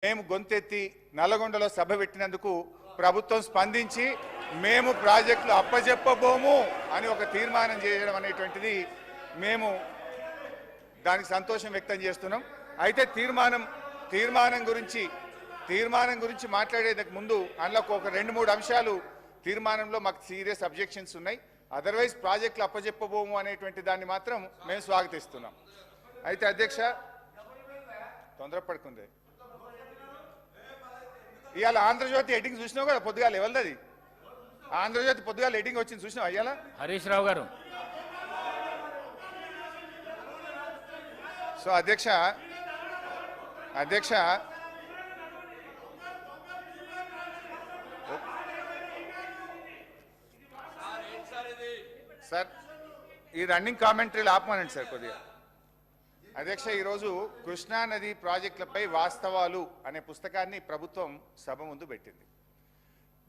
మేము గొంతెత్తి నల్లగొండలో సభ పెట్టినందుకు ప్రభుత్వం స్పందించి మేము ప్రాజెక్టులు అప్పజెప్పబోము అని ఒక తీర్మానం చేయడం అనేటువంటిది మేము దానికి సంతోషం వ్యక్తం చేస్తున్నాం. అయితే తీర్మానం గురించి మాట్లాడేందుకు ముందు అందులో ఒక 2-3 అంశాలు తీర్మానంలో మాకు సీరియస్ అబ్జెక్షన్స్ ఉన్నాయి. అదర్వైజ్ ప్రాజెక్టులు అప్పజెప్పబోము అనేటువంటి దాన్ని మాత్రం మేము స్వాగతిస్తున్నాం. అయితే అధ్యక్ష తొందరపడుకుంది. ఇవాళ ఆంధ్రజ్యోతి ఎడిటింగ్ చూసినావు కదా, పొద్దుగాల ఎవరిది ఆంధ్రజ్యోతి పొద్దుగాల ఎడిటింగ్ వచ్చింది చూసినావు అయ్యాల హరీష్ రావు గారు. సో అధ్యక్ష సార్ ఈ రన్నింగ్ కామెంటరీలు ఆపమనండి సార్ కొద్దిగా. అధ్యక్ష, ఈరోజు కృష్ణా నది ప్రాజెక్టులపై వాస్తవాలు అనే పుస్తకాన్ని ప్రభుత్వం సభ ముందు పెట్టింది.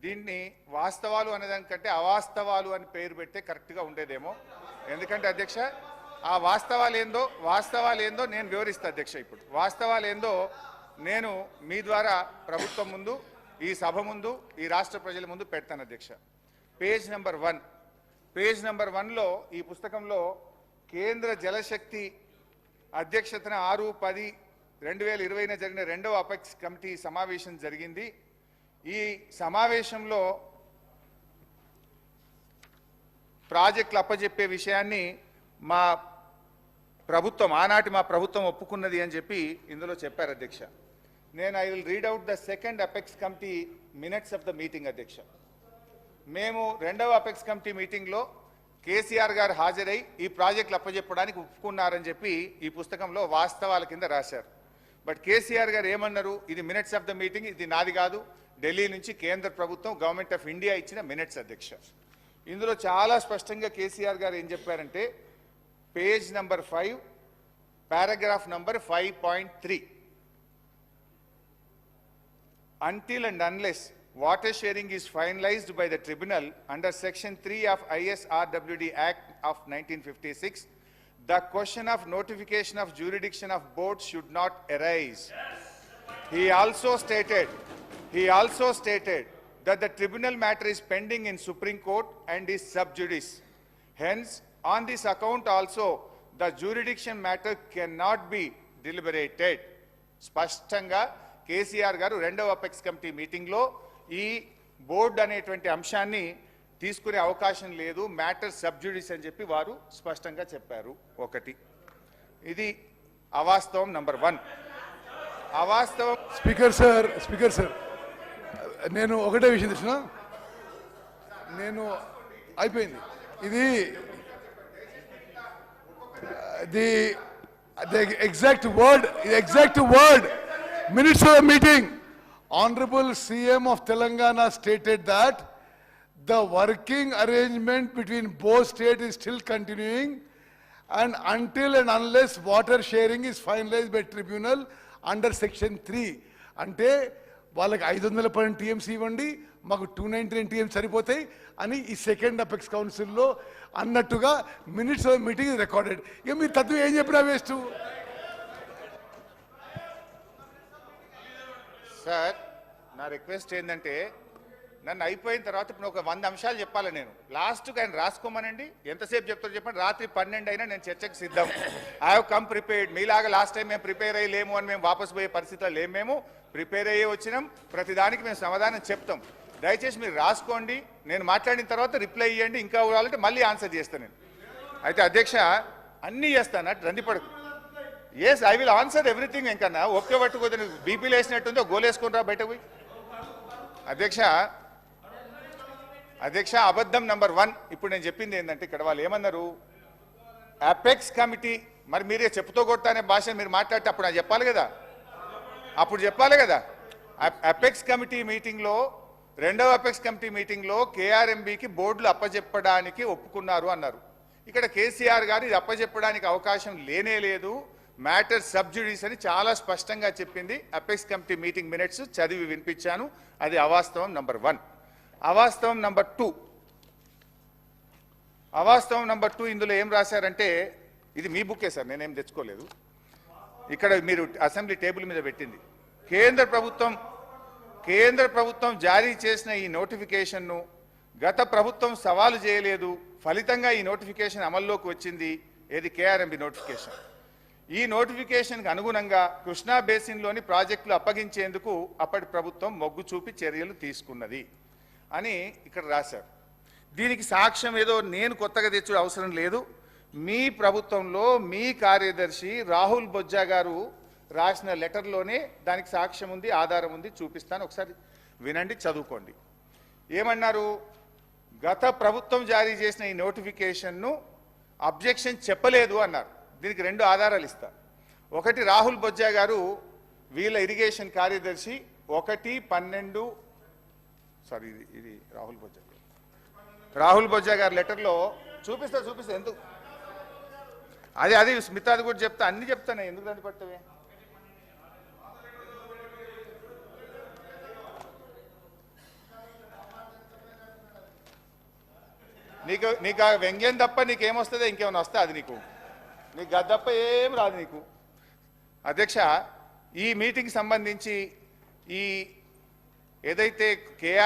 దీన్ని వాస్తవాలు అనేదానికంటే అవాస్తవాలు అని పేరు పెడితే కరెక్ట్గా ఉండేదేమో. ఎందుకంటే అధ్యక్ష ఆ వాస్తవాలు ఏందో నేను వివరిస్తా అధ్యక్ష. ఇప్పుడు వాస్తవాలు ఏందో నేను మీ ద్వారా ప్రభుత్వం ముందు, ఈ సభ ముందు, ఈ రాష్ట్ర ప్రజల ముందు పెడతాను అధ్యక్ష. పేజ్ నెంబర్ 1లో ఈ పుస్తకంలో కేంద్ర జలశక్తి అధ్యక్షతన 6-10-2020 జరిగిన 2వ అపెక్స్ కమిటీ సమావేశం జరిగింది. ఈ సమావేశంలో ప్రాజెక్టులు అప్పజెప్పే విషయాన్ని ఆనాటి మా ప్రభుత్వం ఒప్పుకున్నది అని చెప్పి ఇందులో చెప్పారు అధ్యక్ష. I will read out the second apex committee minutes of the meeting అధ్యక్ష. మేము 2వ అపెక్స్ కమిటీ మీటింగ్లో కేసీఆర్ గారు హాజరై ఈ ప్రాజెక్టులు అప్పజెప్పడానికి ఒప్పుకున్నారని చెప్పి ఈ పుస్తకంలో వాస్తవాల కింద రాశారు. బట్ కేసీఆర్ గారు ఏమన్నారు, ఇది మినిట్స్ ఆఫ్ ద మీటింగ్, ఇది నాది కాదు, ఢిల్లీ నుంచి కేంద్ర ప్రభుత్వం గవర్నమెంట్ ఆఫ్ ఇండియా ఇచ్చిన మినిట్స్ అధ్యక్ష. ఇందులో చాలా స్పష్టంగా కేసీఆర్ గారు ఏం చెప్పారంటే, page number 5 paragraph number 5.3 until and unless water sharing is finalized by the tribunal under section 3 of ISRWD Act of 1956, the question of notification of jurisdiction of boards should not arise. He also stated that the tribunal matter is pending in Supreme Court and is sub judice. Hence, on this account also, the jurisdiction matter cannot be deliberated. స్పష్టంగా కేసీఆర్ గారు 2వ apex committee మీటింగ్లో ఈ board అనేటువంటి అంశాన్ని తీసుకునే అవకాశం లేదు, మ్యాటర్ సబ్జుడిస్ అని చెప్పి వారు స్పష్టంగా చెప్పారు. ఒకటి ఇది అవాస్తవం. నంబర్ 1 అవాస్తవం. స్పీకర్ సార్ నేను ఒకటే విషయం తెచ్చిన, నేను అయిపోయింది ఇది the exact word minutes of the meeting. Honorable CM of Telangana stated that the working arrangement between both states is still continuing, and until and unless water sharing is finalized by tribunal under section 3. అంటే వాళ్ళకి 512 TMC ఇవ్వండి, మాకు 299 TMC సరిపోతాయి అని ఈ second apex కౌన్సిల్లో అన్నట్టుగా minutes of meeting recorded. ఇక మీరు తత్వం ఏం చెప్పినా వేస్ట్. సార్, నా రిక్వెస్ట్ ఏంటంటే, నన్ను అయిపోయిన తర్వాత ఇప్పుడు ఒక 100 అంశాలు చెప్పాలి. నేను లాస్ట్కి ఆయన రాసుకోమనండి, ఎంతసేపు చెప్తారో చెప్పండి. రాత్రి 12 అయినా నేను చర్చకు సిద్ధం. I have come prepared. మీలాగా లాస్ట్ టైం మేము ప్రిపేర్ అయ్యలేము అని మేము వాపసు పోయే పరిస్థితిలో లేము. మేము ప్రిపేర్ అయ్యే వచ్చినాం, ప్రతిదానికి మేము సమాధానం చెప్తాం. దయచేసి మీరు రాసుకోండి, నేను మాట్లాడిన తర్వాత రిప్లై ఇవ్వండి. ఇంకా కావాలంటే మళ్ళీ ఆన్సర్ చేస్తాను నేను. అయితే అధ్యక్ష అన్నీ చేస్తాను, రందిపడకు. Yes, I will answer everything. ఇంకన్నా ఒకే పట్టుకోదు, బీపీలు వేసినట్టుందో గోలేసుకుని రా బయటకు పోయి. అధ్యక్ష అబద్ధం నంబర్ 1. ఇప్పుడు నేను చెప్పింది ఏంటంటే, ఇక్కడ వాళ్ళు ఏమన్నారు, అపెక్స్ కమిటీ, మరి మీరే చెప్పుతో కొడతానే భాష మీరు మాట్లాడితే అప్పుడు నాకు చెప్పాలి కదా. అపెక్స్ కమిటీ మీటింగ్లో 2వ అపెక్స్ కమిటీ మీటింగ్లో కేఆర్ఎంబీకి బోర్డులు అప్పజెప్పడానికి ఒప్పుకున్నారు అన్నారు. ఇక్కడ కేసీఆర్ గారు ఇది అప్పజెప్పడానికి అవకాశం లేనే లేదు, మ్యాటర్ సబ్జుడిస్ అని చాలా స్పష్టంగా చెప్పింది. అపెక్స్ కమిటీ మీటింగ్ మినిట్స్ చదివి వినిపించాను. అది అవాస్తవం నంబర్ 1. అవాస్తవం నంబర్ 2 ఇందులో ఏం రాశారంటే, ఇది మీ బుక్కే సార్, నేనేం తెచ్చుకోలేదు. ఇక్కడ మీరు అసెంబ్లీ టేబుల్ మీద పెట్టింది. కేంద్ర ప్రభుత్వం జారీ చేసిన ఈ నోటిఫికేషన్ను గత ప్రభుత్వం సవాలు చేయలేదు. ఫలితంగా ఈ నోటిఫికేషన్ అమల్లోకి వచ్చింది. ఏది కేఆర్ఎంబి నోటిఫికేషన్. ఈ నోటిఫికేషన్కి అనుగుణంగా కృష్ణా బేసిన్లోని ప్రాజెక్టులు అప్పగించేందుకు అప్పటి ప్రభుత్వం మొగ్గు చూపి చర్యలు తీసుకున్నది అని ఇక్కడ రాశారు. దీనికి సాక్ష్యం ఏదో నేను కొత్తగా తెచ్చే అవసరం లేదు. మీ ప్రభుత్వంలో మీ కార్యదర్శి రాహుల్ బొజ్జా గారు రాసిన లెటర్లోనే దానికి సాక్ష్యం ఉంది, ఆధారం ఉంది. చూపిస్తాను, ఒకసారి వినండి, చదువుకోండి. ఏమన్నారు? గత ప్రభుత్వం జారీ చేసిన ఈ నోటిఫికేషన్ను అబ్జెక్షన్ చెప్పలేదు అన్నారు. దీనికి 2 ఆధారాలు ఇస్తా. ఒకటి, రాహుల్ బొజ్జా గారు వీళ్ళ ఇరిగేషన్ కార్యదర్శి 1/12 సారీ ఇది రాహుల్ బొజ్జా గారి లెటర్లో చూపిస్తా ఎందుకు అది స్మితాది కూడా చెప్తా, అన్ని చెప్తానే, ఎందుకు దాన్ని పట్టవే. నీకు ఆ వ్యంగ్యం తప్ప నీకేమొస్తుందో ఇంకేమైనా వస్తే అది నీకు గది తప్ప ఏం రాదు నీకు. అధ్యక్ష, ఈ మీటింగ్ సంబంధించి ఈ ఏదైతే కేఆర్